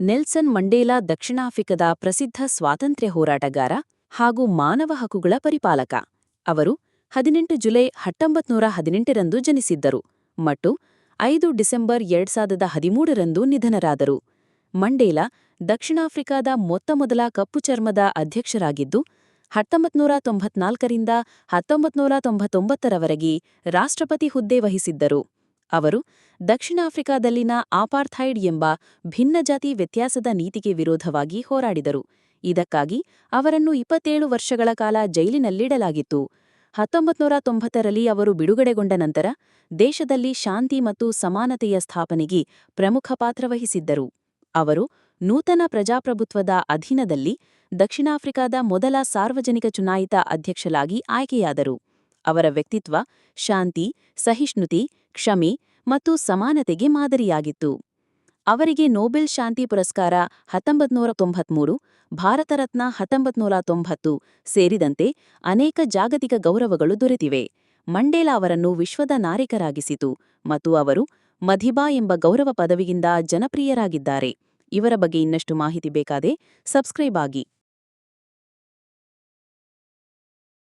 Nelson Mandela ದಕ್ಷಿಣಾಫ್ರಿಕಾದ ಪ್ರಸಿದ್ಧ ಸ್ವಾತಂತ್ರ್ಯ ಹೋರಾಟಗಾರ ಹಾಗೂ ಮಾನವ ಹಕ್ಕುಗಳ ಪರಿಪಾಲಕ. ಅವರು 18 ಜುಲೈ 1918ರಂದು ಜನಿಸಿದ್ದರು ಮತ್ತು 5 ಡಿಸೆಂಬರ್ 2013ರಂದು ನಿಧನರಾದರು. ಮಂಡೇಲಾ ದಕ್ಷಿಣಾಫ್ರಿಕಾದ ಮೊತ್ತಮೊದಲ ಕಪ್ಪು ಚರ್ಮದ ಅಧ್ಯಕ್ಷರಾಗಿದ್ದು, 1994ರಿಂದ 1999ರವರೆಗೆ ರಾಷ್ಟ್ರಪತಿ ಹುದ್ದೆ ವಹಿಸಿದ್ದರು. ಅವರು ದಕ್ಷಿಣ ಆಫ್ರಿಕಾದಲ್ಲಿನ ಅಪಾರ್ಥೈಡ್ ಎಂಬ ಭಿನ್ನಜಾತಿ ವ್ಯತ್ಯಾಸದ ನೀತಿಗೆ ವಿರೋಧವಾಗಿ ಹೋರಾಡಿದರು. ಇದಕ್ಕಾಗಿ ಅವರನ್ನು 27 ವರ್ಷಗಳ ಕಾಲ ಜೈಲಿನಲ್ಲಿಡಲಾಗಿತ್ತು. 1990ರಲ್ಲಿ ಅವರು ಬಿಡುಗಡೆಗೊಂಡ ನಂತರ ದೇಶದಲ್ಲಿ ಶಾಂತಿ ಮತ್ತು ಸಮಾನತೆಯ ಸ್ಥಾಪನೆಗೆ ಪ್ರಮುಖ ಪಾತ್ರ ವಹಿಸಿದ್ದರು. ಅವರು ನೂತನ ಪ್ರಜಾಪ್ರಭುತ್ವದ ಅಧೀನದಲ್ಲಿ ದಕ್ಷಿಣಾಫ್ರಿಕಾದ ಮೊದಲ ಸಾರ್ವಜನಿಕ ಚುನಾಯಿತ ಅಧ್ಯಕ್ಷರಾಗಿ ಆಯ್ಕೆಯಾದರು. ಅವರ ವ್ಯಕ್ತಿತ್ವ ಶಾಂತಿ, ಸಹಿಷ್ಣುತೆ, ಕ್ಷಮೆ ಮತ್ತು ಸಮಾನತೆಗೆ ಮಾದರಿಯಾಗಿತ್ತು. ಅವರಿಗೆ ನೊಬೆಲ್ ಶಾಂತಿ ಪುರಸ್ಕಾರ 1993, ಭಾರತ ರತ್ನ 1990 ಸೇರಿದಂತೆ ಅನೇಕ ಜಾಗತಿಕ ಗೌರವಗಳು ದೊರೆತಿವೆ. ಮಂಡೇಲಾ ಅವರನ್ನು ವಿಶ್ವದ ನಾಯಕರಾಗಿಸಿತು ಮತ್ತು ಅವರು ಮಧಿಬಾ ಎಂಬ ಗೌರವ ಪದವಿಯಿಂದ ಜನಪ್ರಿಯರಾಗಿದ್ದಾರೆ. ಇವರ ಬಗ್ಗೆ ಇನ್ನಷ್ಟು ಮಾಹಿತಿ ಬೇಕಾದರೆ ಸಬ್ಸ್ಕ್ರೈಬ್ ಆಗಿ.